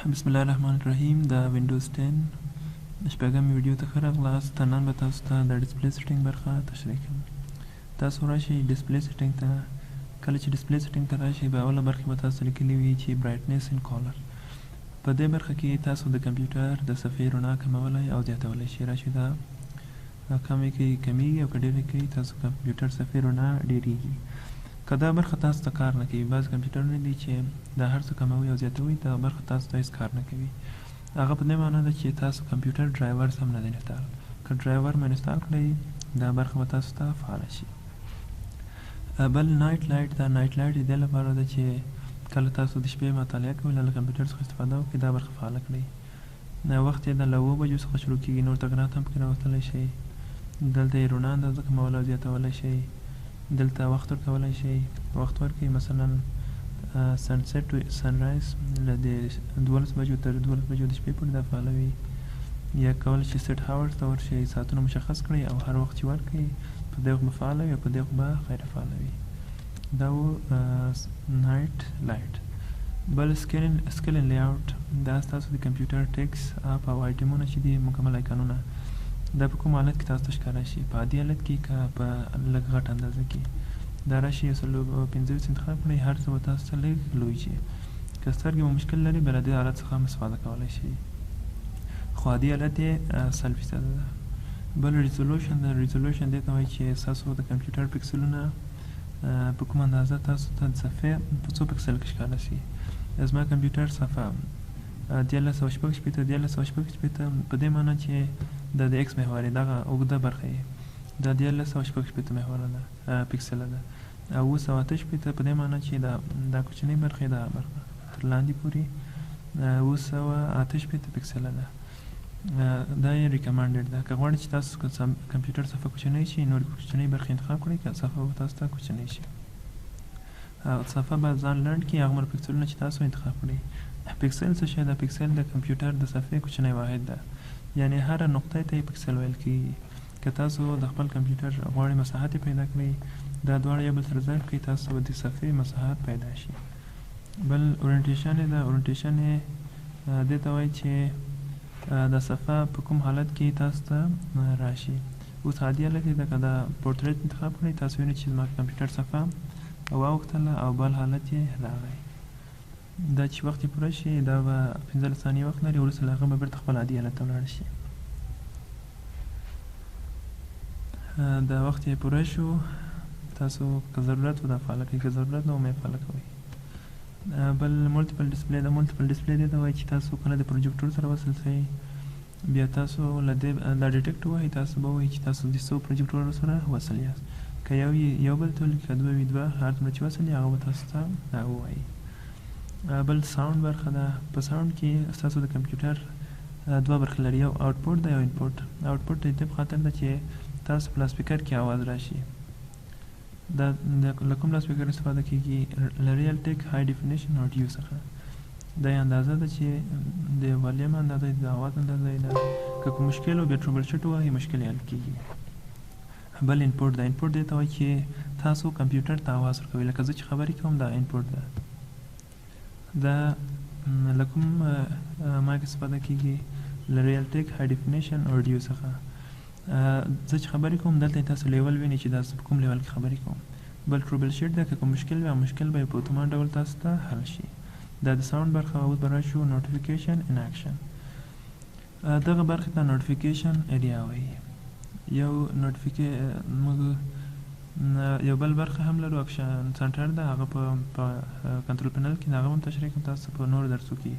بسم الله الرحمن الرحیم. د وینډوز 10 شپږم ویډیو ته ښه راغلاست. نن به تاسو ته د ډسپلی سیټینګ برخه تشریح کوم. تاسو راشئ ډسپلی سیټینګ ته. کله چې ډسپلی سیټینګ ته راشئ په اوله برخه به تاسو لیکلي وي چې برایټنس ان کالر. په دې برخه کې تاسو د کمپیوټر د صفحې رڼا کمولی او زیاتولی شئ. راشئ دا کمې کې کمیږي او که ډېرې کوي تاسو کمپیوټر صفحې رڼا ډېریږي. که دا برخه تاسو ته کار نه کوي، بعض کمپیوټرونه دي چې دا هر څه کموي او زیاتوي، دا برخه تاسو ته هېڅ کار نه کوي. هغه په دې معنا ده چې تاسو کمپیوټر ډرایور سم نه دی انسټال. که ډرایور مو انسټال کړئ دا برخه به تاسو ته فعاله شي. بل نایټ لایټ، دا نایټ لایټ د دې لپاره ده چې کله تاسو د شپې مطالعه کوئ له کمپیوټر څخه استفاده وکړئ، دا برخه فعاله کړئ. وخت یې د له 7 بجو څخه شروع کېږي، نور تغیرات هم پکې راوستلی شئ. دلته یې رڼا اندازه کمولی او زیاتولی شئ. دلته وخت ورکولی شئ، وخت ورکړئ مثلا سنسیټ ټو سنرایز له د 12 بجو تر 12 بجو د شپې پورې دا فعالوي. یا کولی شئ سیټ هاورز ته ورشئ، ساعتونه مشخص کړئ او هر وخت چې ورکړئ په دې وخت به فعاله وي او په دې وخت به غیر فعاله وي. دا و نایټ لایټ. بل سکرین لیاوټ، دا ستاسو د کمپیوټر ټیکس اپ او آیټمونه چې دي مکمل آیکانونه، دا په کوم حالت کې تاسو ته ښکاره شي، په عادي حالت کې که په لږ غټ اندازه کې. دا راشي 125 انتخاب کړئ، هر څه به تاسو ته لږ لوی شي. که سترګې مو مشکل لري بیا له دې حالت څخه هم استفاده کولی شئ، خو عادي حالت یې 100% ده. بل ریزولوشن، د ریزولوشن دې ته وایي چې ستاسو د کمپیوټر پکسلونه په کومه اندازه تاسو ته د صفحې په څو پکسل کې ښکاره شي. زما کمپیوټر صفحه 1360 په دې معنی چې دا د ایکس محور یې دغه اوږده برخه یې دا 1360 محوره ده پکسله ده، او 968 په دې معنی چې دا کوچنۍ برخه یې دغه برخه تر لاندې پورې 968 پکسله ده. دا یې ریکمنډډ ده. که غواړئ چې تاسو کمپیوټر صفحه کوچنۍ شي، نور کوچنۍ برخې انتخاب کړئ، که صفحه به تاسو ته کوچنۍ شي. صفحه به ځان لنډ کړي، هغومره پکسلونه چې تاسو انتخاب کړئ. پکسل څه شی ده؟ پکسل د کمپیوټر د صفحې کوچنی واحد ده، یعنی هر نقطه ته یې پکسل ویل کېږي. که تاسو د خپل کمپیوټر غواړئ مساحت پیدا کړئ، دا دواړه یو بل سره ضرب کړئ، تاسو به د صفحې مساحت پیدا شي. بل اورینټیشن یې ده. اورینټیشن یې دې ته وایي چې د صفحه په کوم حالت کې تاسو ته راشي. اوس عادي حالت یې ده. که دا پورتریټ انتخاب کړئ تاسو وینئ چې زما کمپیوټر صفحه واوښتله او بل حالت یې راغی. دا چې وخت یې پوره شي دا به 15 ثانیې وخت لري، وروسته له هغه به بېرته خپل عادي حالت ته ولاړ شي. دا وخت یې پوره شو، تاسو که ضرورت و دا فعاله کړئ، که ضرورت نه و مه یې فعاله کوئ. بل ملټیپل ډسپلی ده. ملټیپل ډسپلی دې ته وایي چې تاسو کله د پروجیکټور سره وصل شئ، بیا تاسو له دې دا ډیټیکټ ووهئ، تاسو به ووایي چې تاسو د څو پروجیکټورو سره وصل یاست. که یو بل ته ولیکي، که دوه وي دوه، هر څومره چې وصل یې هغه به تاسو ته ووایي. بل ساوند برخه ده. په ساوند کې ستاسو د کمپیوټر دوه برخې لري، یو آوټپوټ ده یو انپوټ. آوټپوټ د دې په خاطر ده چې تاسو په لاسپیکر کې آواز راشي. دا له کوم لاسپیکر استفاده کېږي؟ له ریل ټیک های ډیفینیشن اډیو څخه. دا یې اندازه ده چې د والیم اندازه د آواز اندازه ده. که کوم مشکل و بیا ټروبل شوټ ووهئ مشکل یې حل کېږي. بل انپوټ ده. انپوټ دې ته وایي چې تاسو کمپیوټر ته آواز ورکوئ. لکه زه چې خبرې کوم دا انپوټ ده. دا له کوم مایک استفاده کېږي؟ له ریل ټیک های ډیفینیشن اډیو څخه. زه چې خبرې کوم دلته تاسو لیول وینئ چې دا په کوم لیول کې خبرې کوم. بل ټروبل شیټ ده. که کوم مشکل وي مشکل به په اتومات ډول تاسو ته حل شي. دا د ساوند برخه. اوس به راشو نوټیفیکیشن ان اکشن. دغه برخې ته نوټیفیکیشن ایریا وایي. یو بل برخه هم لرو، اکشن سنټر ده. هغه په کنټرول پینل کې هغه هم تشریح کوم تاسو په نورو درسو کې،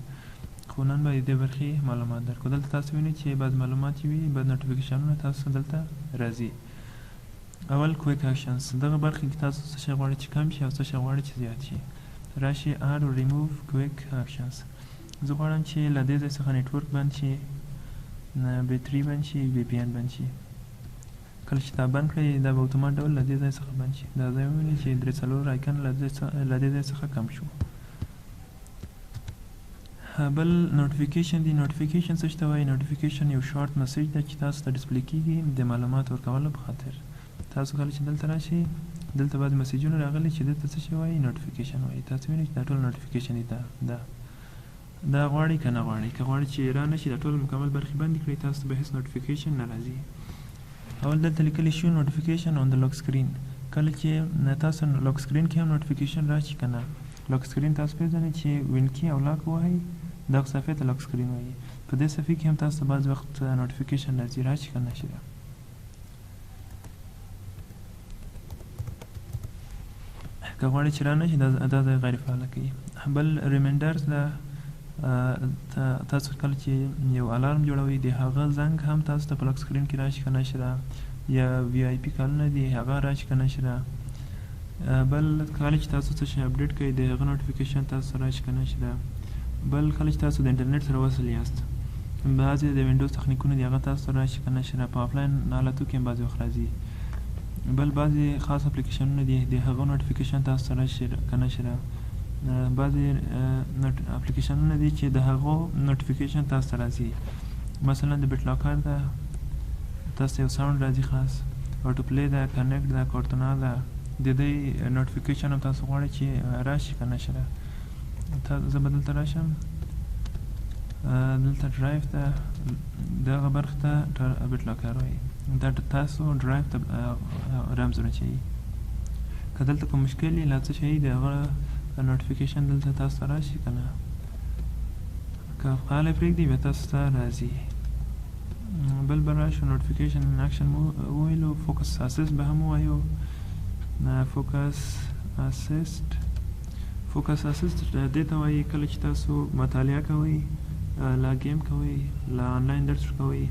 خو نن به د دې برخې معلومات درکړو. دلته تاسو وینئ چې بعض معلومات چې وي بعض نوټیفیکیشنونه تاسو دلته راځي. اول کویک اکشنز. دغه برخې کې تاسو څه شی غواړئ چې کم شي او څه شی غواړئ چې زیات شي. راشي اډ او ریموو کویک اکشنز. زه غواړم چې له دې ځای څخه نیټورک بند شي، بیټري بند شي، وی پی ان بند شي. کله چې دا بند کړئ دا به اتومات ډول له دې ځای څخه بند شي. دا ځای ووینئ چې 3 آیکن له دې ځای څخه کم شو. بل نوټیفیکیشن دی. نوټیفیکیشن څه ته وایي؟ نوټیفیکیشن یو شارټ میسج ده چې تاسو ته ډسپلی کېږي د معلومات ورکولو په خاطر. تاسو کله چې دلته راشئ دلته بعض میسجونه راغلي چې دلته څه شی وایي؟ نوټیفیکیشن وایي. تاسو وینئ چې دا ټول نوټیفیکیشن دی. دا دا غواړي که نه غواړي. که غواړي چې را نشي دا ټول مکمل برخې بندې کړئ تاسو ته به هېڅ نوټیفیکیشن نه راځي. اول دلته لیکلی شو نوټیفیکیشن آن د لاک سکرین. کله چې تاسو لاک سکرین کې هم نوټیفیکیشن راشي که نه، لاک سکرین تاسو پېژنئ چې وین کی او لاک ووهئ دغه صفحې ته لاک سکرین وایي. په دې صفحې کې هم تاسو ته بعض وخت نوټیفیکیشن راځي، راشي که نه شي. که غواړئ چې را نشي دا ځای غیر فعاله کوي. بل ریمایندرز دا تاسو کله چې یو الارم جوړوئ د هغه زنګ هم تاسو ته په لاک سکرین کې راشي که نه شي. یا وی آی پي کالونه دي هغه راشي که نه شي. بل کله چې تاسو څه شی اپډیټ کوئ د هغه نوټیفیکیشن تاسو ته راشي که نه شي. بل کله چې تاسو د انټرنیټ سره وصل یاست بعضې د وینډوز تخنیکونه دي هغه تاسو ته راشي که نه شي. په آفلاین حالتو کې هم بعضې وخت راځي. بل بعضې خاص اپلیکیشنونه دي د هغه نوټیفیکیشن تاسو ته راشي که نه شي. بعضې اپلیکیشنونه دي چې د هغو نوټیفیکیشن تاسو ته راځي. مثلا د بیټ لاکر ده تاسو ته یو ساوند راځي خاص، اټو پلی ده، کنیکټ ده، کارتونا ده، د دې نوټیفیکیشن هم تاسو غواړئ چې راشي که نه شي. زه به دلته راشم، دلته ډرایو ته دغه برخې ته بیټ لاکر وایي. دا تاسو ډرایو ته رمزونه چوي. که دلته کوم مشکل یې لا څه شی د هغه نوټیفیکیشن دلته تاسو ته راشي که نه. که فعاله پرېږدي بیا تاسو ته راځي. بل به راشو نوټیفیکیشن ان اکشن وویلو، فوکس اسیسټ به هم ووایو. فوکس اسیسټ دې ته وایي کله چې تاسو مطالعه کوئ، لا گیم کوئ، لا آنلاین درس کوئ،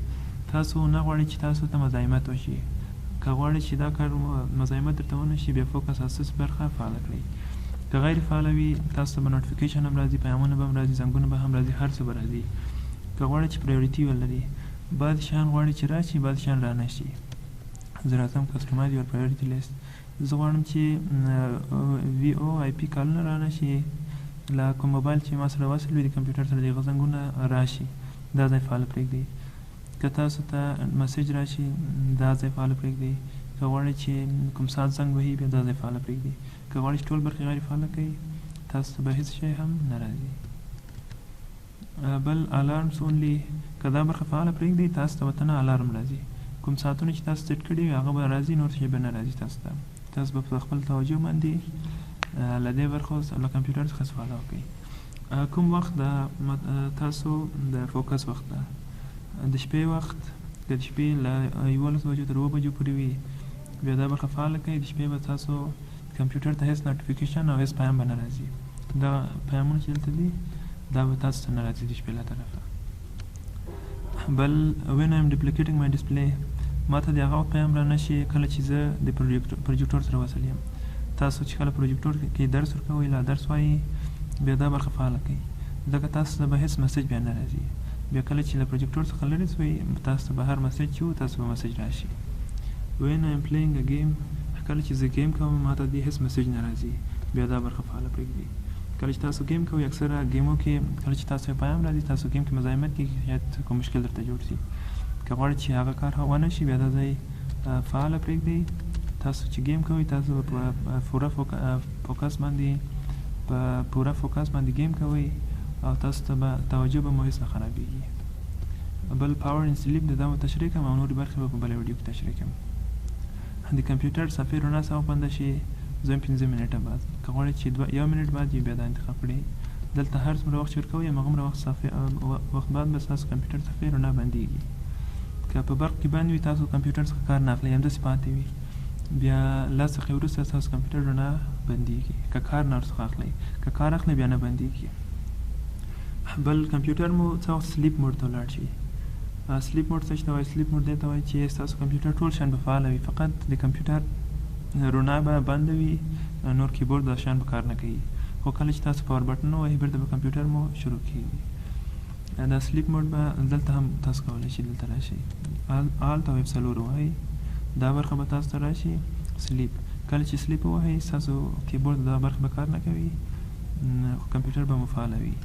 تاسو نه غواړئ چې تاسو ته مزاحمت وشي. که غواړئ چې دا کار مزاحمت درته ونه شي بیا فوکس اسیسټ برخه فعاله کړئ. که غیر فعاله وي تاسو ته به نوټیفیکیشن هم راځي، پیغامونه به هم راځي، زنګونه به هم راځي، هر څه به راځي. که غواړئ چې پرایورټي ولري، بعضې شیان غواړي چې راشي، بعضې شیان را نشي. زه راځم کسټمایز یور پرایورټي لیست. زه غواړم چې وی او آی پي کالونه را نشي، له کوم موبایل چې ما سره وصل وي د کمپیوټر سره د هغه زنګونه راشي، دا ځای فعاله پرېږدئ. که تاسو ته مسیج راشي دا ځای فعاله پرېږدئ. که غواړئ چې کوم ساعت زنګ وهي بیا دا ځای فعاله پرېږدئ. که غواړئ چې ټول برخې غیر فعاله کړئ تاسو ته به هېڅ شی هم نه راځي. بل الارمز اونلی، که دا برخه فعاله پرېږدئ تاسو ته ورته نه الارم راځي. کوم ساعتونه چې تاسو سیټ کړي وي هغه به راځي، نور شی به نه راځي تاسو ته. تاسو به په خپل توجه باندې له دې برخو له کمپیوټر څخه استفاده وکړئ. کوم وخت تاسو د فوکس وخت ده د شپې وخت، که د شپې له 11 بجو تر 2 بجو پورې وي بیا دا برخه فعاله کړئ. د شپې به تاسو کمپیوټر ته هېڅ نوټیفیکیشن او هېڅ پیام به نه راځي. دا پیامونه چې دلته دي دا به تاسو ته نه راځي د شپې له طرفه. بل when I am duplicating my display، ما ته د هغه پیام را نشي کله چې زه د پروجیکټور سره وصل یم. تاسو چې کله پروجیکټور کې درس ورکوئ لا درس وایي بیا دا برخه فعاله کړئ، ځکه تاسو ته به هېڅ مسیج بیا نه راځي. بیا کله چې له پروجیکټور څخه لرې شوئ تاسو ته به هر مسیج چې و تاسو به مسیج راشي. when I am playing a game، کله چې زه گیم کوم ما ته د هېڅ مسیج نه راځي، بیا دا برخه فعاله پرېږدئ. کله چې تاسو گیم کوئ اکثره گیمو کې کله چې تاسو پیام راځي تاسو گیم کې مزاحمت کېږي، شاید کوم مشکل درته جوړ شي. که غواړئ چې هغه کار ونه شي بیا دا ځای فعاله پرېږدئ. تاسو چې گیم کوئ تاسو په پوره فوکس باندې گیم کوئ او تاسو ته به توجه به مو هېڅ نه خرابېږي. بل پاور ان سلیپ د دا مو تشریح کوم او نورې برخې به په بله ویډیو کې تشریح کوم. د کمپیوټر صفحې رڼا سمه بنده شي 15 منټه بعد، که غواړئ چې 1 منټ بعد یې بیا دا انتخاب کړئ. دلته هر څومره وخت چې ورکوئ هماغومره وخت بعد به ستاسو کمپیوټر صفحې رڼا بندېږي. که په برق کې بند وي تاسو کمپیوټر څخه کار نه اخلئ، همداسې پاتې وي بیا لس دقیقې وروسته ستاسو کمپیوټر رڼا بندېږي. که کار نه ورڅخه اخلئ، که کار اخلئ بیا نه بندېږي. بل کمپیوټر مو څه وخت سلیپ موډ ته ولاړ شي. سلیپ موډ څه ته وایي؟ سلیپ موډ دې ته وایي چې ستاسو کمپیوټر ټول شیان به فعاله وي، فقط د کمپیوټر رڼا به بنده وي، نور کیبورډ دا شیان به کار نه کوي. خو کله چې تاسو پاور بټن ووهئ بیرته به کمپیوټر مو شروع کېږي. دا سلیپ موډ به دلته هم تاسو کولی شئ. دلته راشئ آلت او F4 ووهئ، دا برخه به تاسو ته راشي سلیپ. کله چې سلیپ ووهئ ستاسو کیبورډ دا برخه به کار نه کوي، کمپیوټر به مو فعاله وي.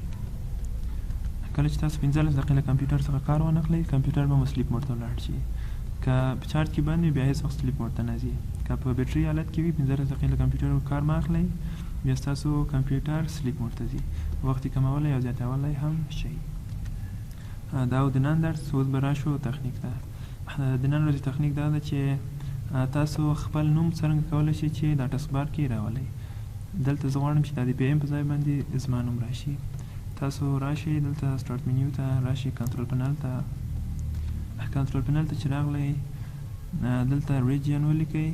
کله چې تاسو 15 دقیقې له کمپیوټر څخه کار ونه اخلئ کمپیوټر به مو سلیپ موډ ته ولاړ شي. که په چارج کې بند وي بیا هېڅ وخت سلیپ موډ ته نه ځي. که په بیټرۍ حالت کې وي 15 دقیقې له کمپیوټر کار مه اخلئ بیا ستاسو کمپیوټر سلیپ موډ ته ځي. وخت کمولی او زیاتولی هم شي. دا او د نن درس اوس به راشو تخنیک ته. د نن ورځې تخنیک دا ده چې تاسو خپل نوم څرنګه کولی شئ چې دا ټسک بار کې راولئ. دلته زه غواړم چې دا د پی ایم په ځای باندې زما نوم راشي. تاسو راشئ دلته سټارټ منیو ته راشئ، کنټرول پنل ته چې راغلی دلته ریجیون ولیکئ،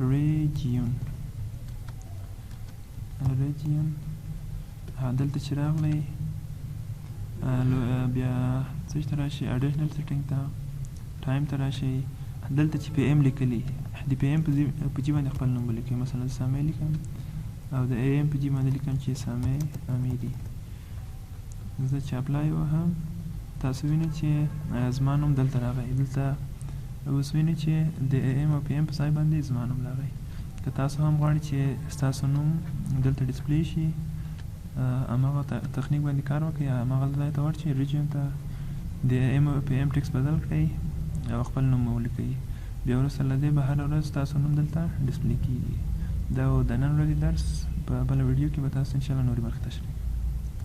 ریجیون دلته چې راغلی بیا څه ته راشئ، اډیشنل سیټینګ ته، ټایم ته راشئ. دلته چې پی ایم لیکلی د پی ایم په جي باندې خپل نوم ولیکئ. مثلا سامع لیکم او د ای ایم په جي باندې لیکم چې سامع امیری. زه چې اپلای وهم تاسو وینئ چې زما نوم دلته راغی. دلته اوس وینئ چې د ای ایم او پی ایم په ځای باندې زما نوم راغی. که تاسو هم غواړئ چې ستاسو نوم دلته ډسپلی شي، هماغه تخنیک باندې کار وکړئ، هماغه ځای ته ورشئ، ریجیون ته د ای ایم او پی ایم ټکس بدل کړئ او خپل نوم ولیکئ. بیا وروسته له دې به هره ورځ ستاسو نوم دلته ډسپلی کېږي. دا د نن ورځې درس په بله ویډیو کې به تاسو انشاءالله نورې برخې تشریح